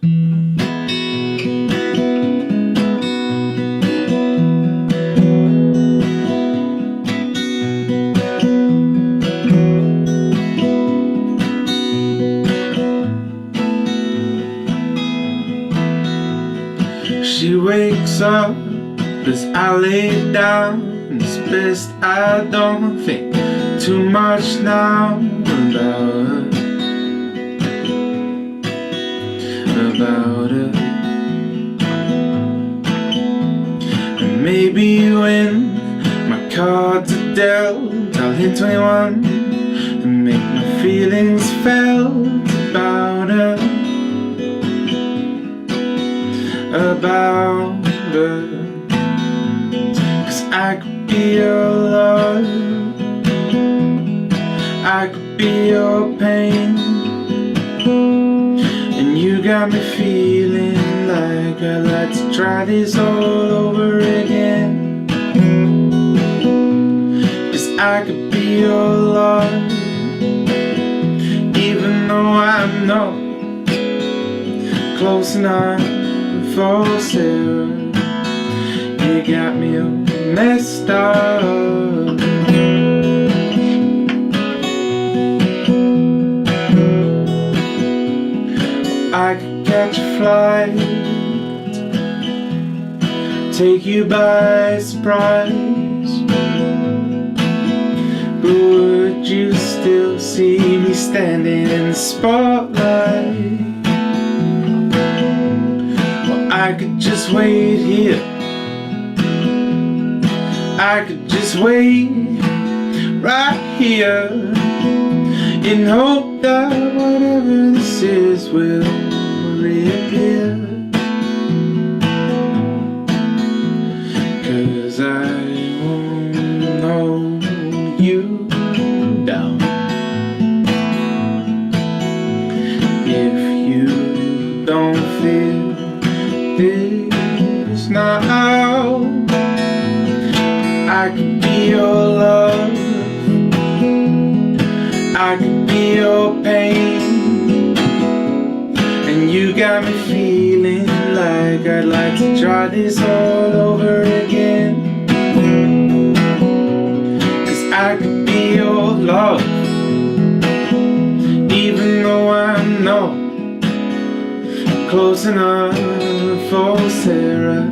She wakes up as I lay down. It's best I don't think too much now about her. And maybe when my cards are dealt, I'll hit 21 and make my feelings felt about her. About her. 'Cause I could be your love, I could be your pain, and you got me feeling like I'd like to try this all over again. 'Cause I could be your love, even though I'm not close enough for Sarah. You got me all messed up. I could catch a flight, take you by surprise, but would you still see me standing in the spotlight? I could just wait here, I could just wait right here, in hope that whatever this is will reappear. 'Cause I won't hold you down if you don't feel this now. I could be your love, I could be your pain, and you got me feeling like I'd like to try this all over again. 'Cause I could be your love, even though I'm not close enough for Sarah.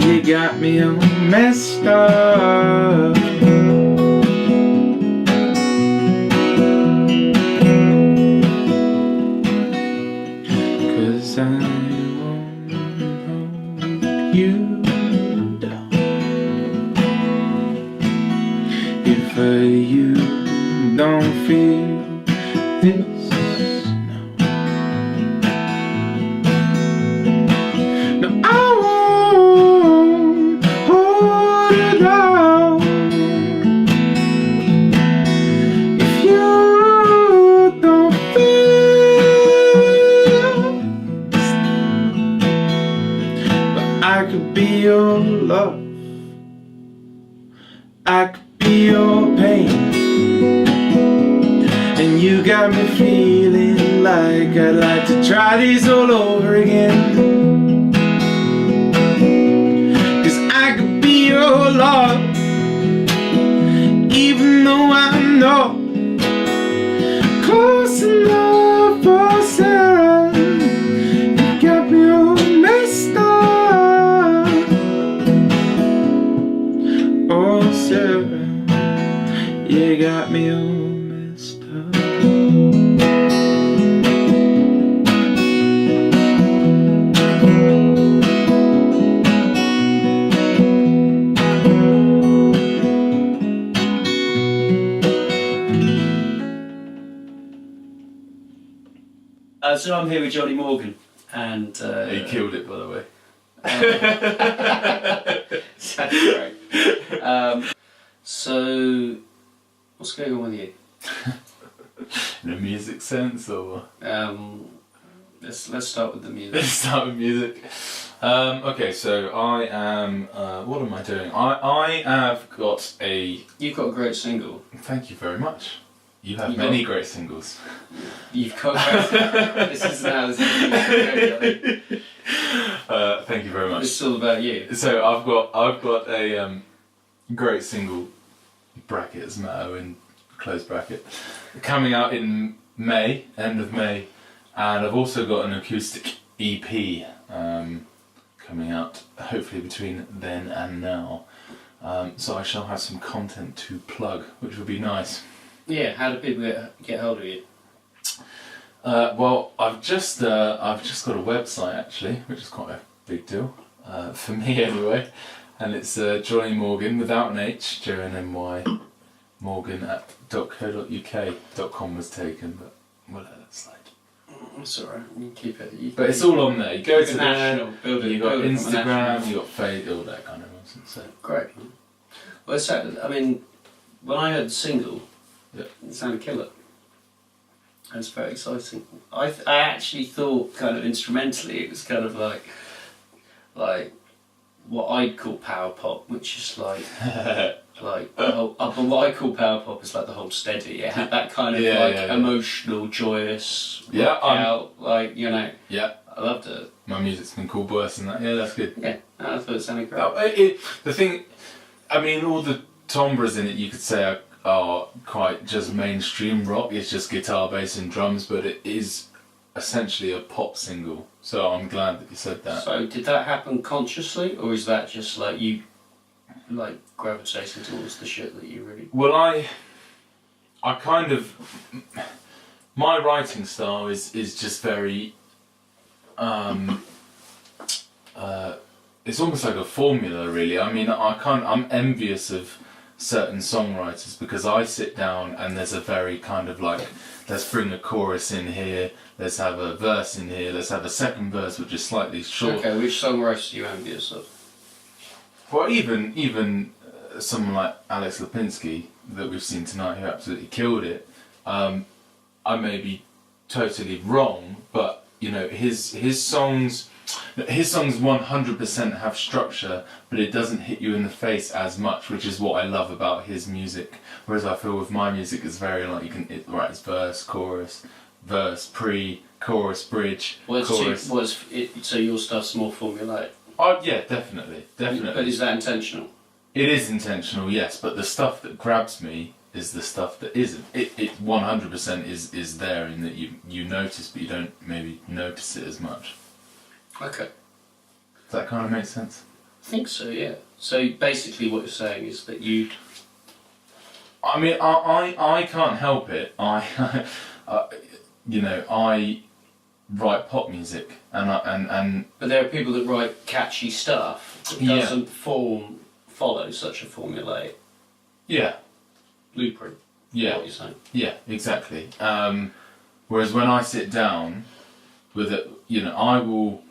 You got me all messed up. 'Cause I won't hold you down if you don't feel this now. No, I won't hold you down if you don't feel this. But I could be your love, I could be your pain, and you got me feeling like I'd like to try these all over again. 'Cause I could be your love, even though I'm not close enough for Sarah. You got me all messed up. Oh Sarah, you got me all messed up. So I'm here with Jonny Morgan, and He killed it, by the way. That's great. So, what's going on with you? In a music sense, or Let's start with the music. let's start with music. Okay, so I am. What am I doing? I have got a. You've got a great single. Thank you very much. You have many great singles. You've got this isn't how this is. Thank you very much. It's all about you. So I've got a great single, brackets Matto in close bracket, coming out in May, end of May, and I've also got an acoustic EP coming out hopefully between then and now. So I shall have some content to plug, which would be nice. Yeah, how do people get hold of you? Well, I've just got a website actually, which is quite a big deal for me anyway, and it's Jonny Morgan without an H, Jonny Morgan at .co.uk.com was taken, but well, that's like. It's alright. You can keep it. But it's all on there. You go to there. You got build it Instagram, you got Facebook, all that kind of nonsense. So. Great. Well, I mean, when I heard the single, yeah. It sounded killer. It was very exciting. I actually thought, kind of instrumentally, it was kind of like what I'd call power pop, which is like the whole, but what I call power pop is like the whole steady. It had that kind of emotional, joyous, rock out, like, you know. Yeah. I loved it. My music's been called worse than that. Yeah, that's good. Yeah, I thought it sounded great. The thing, I mean, all the timbres in it you could say are quite just mainstream rock. It's just guitar, bass and drums, but it is essentially a pop single. So I'm glad that you said that. So did that happen consciously, or is that just like you like gravitating towards the shit that you really... Well, I kind of... My writing style is just very... it's almost like a formula, really. I mean, I'm envious of certain songwriters because I sit down and there's a very kind of like, let's bring a chorus in here, let's have a verse in here, let's have a second verse which is slightly short. Okay, which songwriters are you envious of? Well, even someone like Alex Lipinski that we've seen tonight who absolutely killed it. I may be totally wrong, but you know his songs 100% have structure, but it doesn't hit you in the face as much, which is what I love about his music. Whereas I feel with my music it's very like it's verse, chorus, verse, pre-chorus, bridge, chorus. So your stuff's more formulaic? Oh yeah, definitely. But is that intentional? It is intentional, yes, but the stuff that grabs me is the stuff that isn't. It 100% is there in that you notice, but you don't maybe notice it as much. Okay. Does that kind of make sense? I think so, yeah. So basically what you're saying is that you... I mean, I can't help it. I write pop music and But there are people that write catchy stuff that doesn't follow such a formulaic blueprint. Yeah. What you're saying. Yeah, exactly. Whereas when I sit down with it, I will,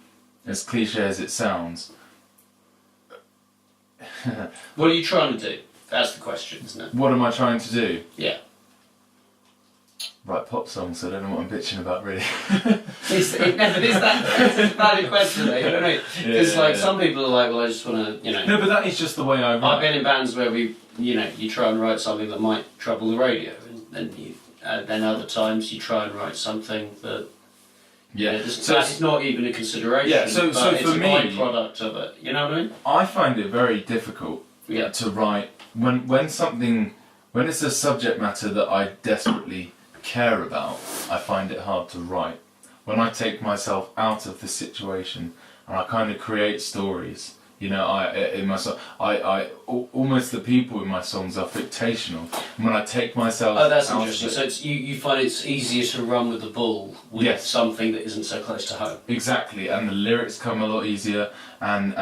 as cliche as it sounds. What are you trying to do? That's the question, isn't it? What am I trying to do? Yeah. Write pop songs, so I don't know what I'm bitching about really. It's a valid question, though, you know what I mean? Because some people are like, well, I just want to, No, but that is just the way I write. I've been in bands where you try and write something that might trouble the radio, and then other times you try and write something that... so it's not even a consideration. Yeah, so it's for a me, byproduct of it. You know what I mean? I find it very difficult to write when it's a subject matter that I desperately care about. I find it hard to write. When I take myself out of the situation and I kind of create stories. Almost the people in my songs are fictional. And when I take myself out that's out interesting. Of it, so you find it's easier to run with the bull with something that isn't so close to home. Exactly, and the lyrics come a lot easier, and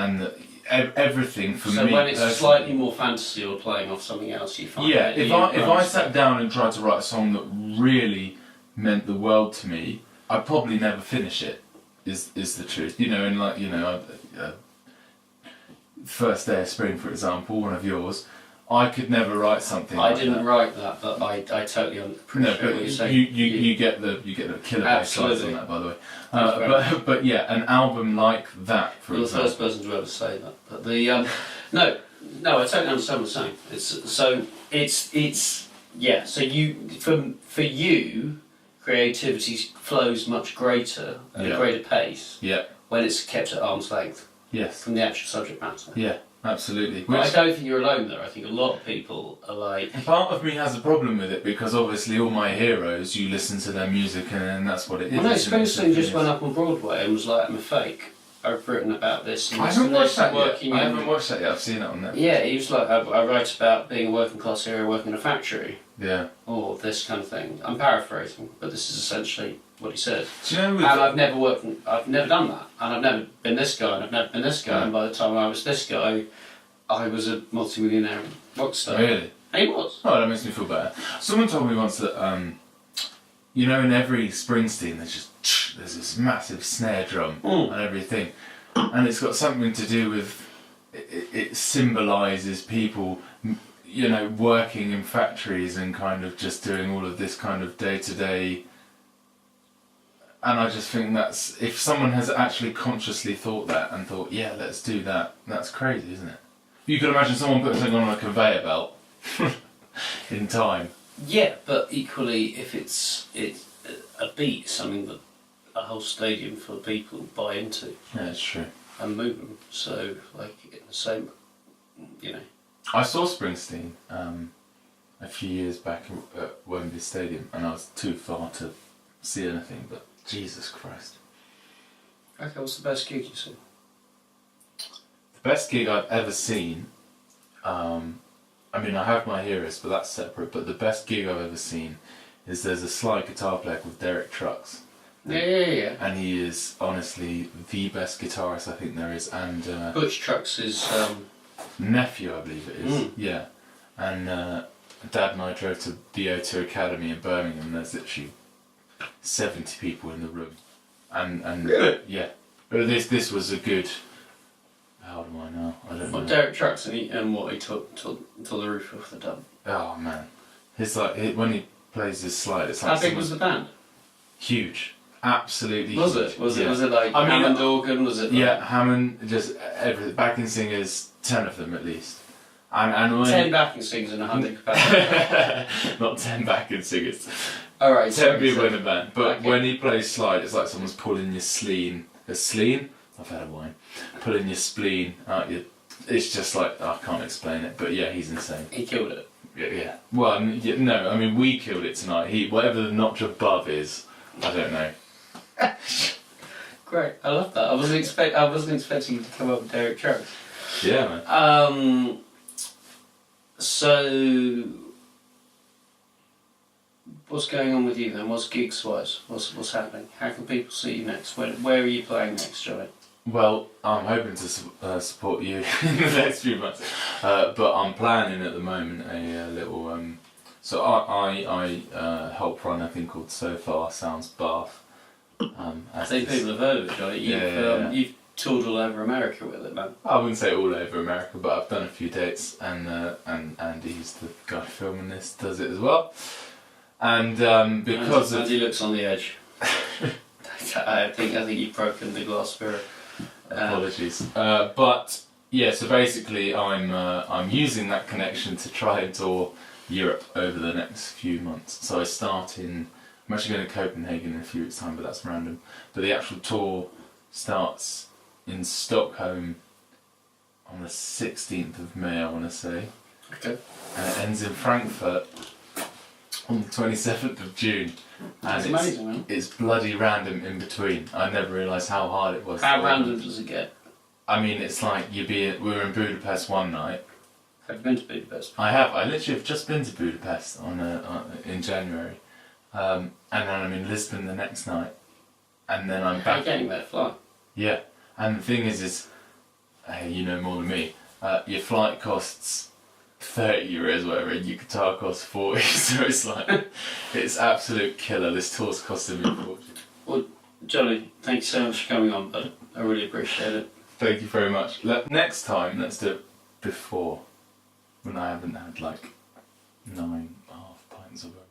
everything for me. So when it's slightly more fantasy or playing off something else, you find. Yeah, if I sat down and tried to write a song that really meant the world to me, I'd probably never finish it. Is the truth? First Day of Spring, for example, one of yours, I could never write something. I didn't write that, but I totally appreciate what you're saying. You get the killer bass lines on that, by the way. But yeah, an album like that, for example. You're the first person to ever say that. But the no, I totally understand what you're saying. Yeah, so for you, creativity flows much greater at a greater pace. Yeah. When it's kept at arm's length. Yes. From the actual subject matter. Yeah, absolutely. But I don't think you're alone there. I think a lot of people are like. Part of me has a problem with it because obviously all my heroes, you listen to their music and that's what it is. Well, no, Springsteen just went up on Broadway and was like, "I'm a fake. I've written about this." And I haven't watched that yet. I haven't watched that yet. I've seen it on Netflix. Yeah, he was like, I write about being a working class hero working in a factory. Yeah. Or this kind of thing. I'm paraphrasing, but this is essentially what he said. Do you know? And I've never done that. And I've never been this guy, and I've never been this guy. And by the time I was this guy, I was a multi-millionaire rock star. Really? And he was. Oh, that makes me feel better. Someone told me once that, you know, in every Springsteen, there's this massive snare drum and everything, and it's got something to do with it symbolises people, you know, working in factories and kind of just doing all of this kind of day-to-day. And I just think that's, if someone has actually consciously thought that and thought, yeah, let's do that, that's crazy, isn't it? You could imagine someone putting something on a conveyor belt in time. Yeah, but equally, if it's a beat, something that a whole stadium full of people buy into. Yeah, that's true. And move them. So, like, in the same, you know. I saw Springsteen a few years back at Wembley Stadium, and I was too far to see anything, but Jesus Christ. Okay, what's the best gig you've seen? The best gig I've ever seen, I mean, I have my heroes, but that's separate, but the best gig I've ever seen is there's a slide guitar player called Derek Trucks. Yeah. And he is honestly the best guitarist I think there is, and Butch Trucks is nephew, I believe it is. Yeah, and Dad and I drove to the O2 Academy in Birmingham. There's literally 70 people in the room, and really? Yeah, but this was a good. How old am I now? I don't know. Well, Derek Trucks and what he took the roof off the dub. Oh man, it's like when he plays his slide, it's like how big was the band? Huge. Absolutely. Was huge. it? Was it like Hammond organ? Was it? Yeah, Hammond, just everything. Backing singers, 10 of them at least. And when 10 backing singers and 100 capacity. Not 10 backing singers. All right. 10 people in a band. But when he plays slide, it's like someone's pulling your spleen. A spleen? I've had a wine. Pulling your spleen out your. It's just like I can't explain it. But yeah, he's insane. He killed it. Yeah. Well, no. I mean, we killed it tonight. Whatever the notch above is, I don't know. Great, I love that. I wasn't expecting you to come up with Derek Trucks. Yeah, man. So what's going on with you then? What's gigs wise? What's happening? How can people see you next? Where are you playing next, Jonny? Well, I'm hoping to support you in the next few months, but I'm planning at the moment a little. So I help run a thing called So Far Sounds Bath. I think people have heard of it, Jonny. You've toured all over America with it, man. I wouldn't say all over America, but I've done a few dates, and Andy's the guy filming this, does it as well. And because Andy looks on the edge. I think you've broken the glass spirit. Apologies, but yeah. So basically, I'm using that connection to try and tour Europe over the next few months. So I start in. I'm actually going to Copenhagen in a few weeks' time, but that's random. But the actual tour starts in Stockholm on the 16th of May, I want to say. Okay. And it ends in Frankfurt on the 27th of June. That's amazing, man. It's bloody random in between. I never realised how hard it was. How random does it get? I mean, it's like we were in Budapest one night. Have you been to Budapest? I have. I literally have just been to Budapest in January. And then I'm in Lisbon the next night, and then I'm back. How are you getting there? Fly? Yeah, and the thing is, you know more than me. Your flight costs 30 euros, whatever, and your guitar costs 40. So it's like it's absolute killer. This tour's costing me a fortune. Well, Jonny, thank you so much for coming on, bud. I really appreciate it. Thank you very much. Next time, let's do it before, when I haven't had like 9.5 pints of it.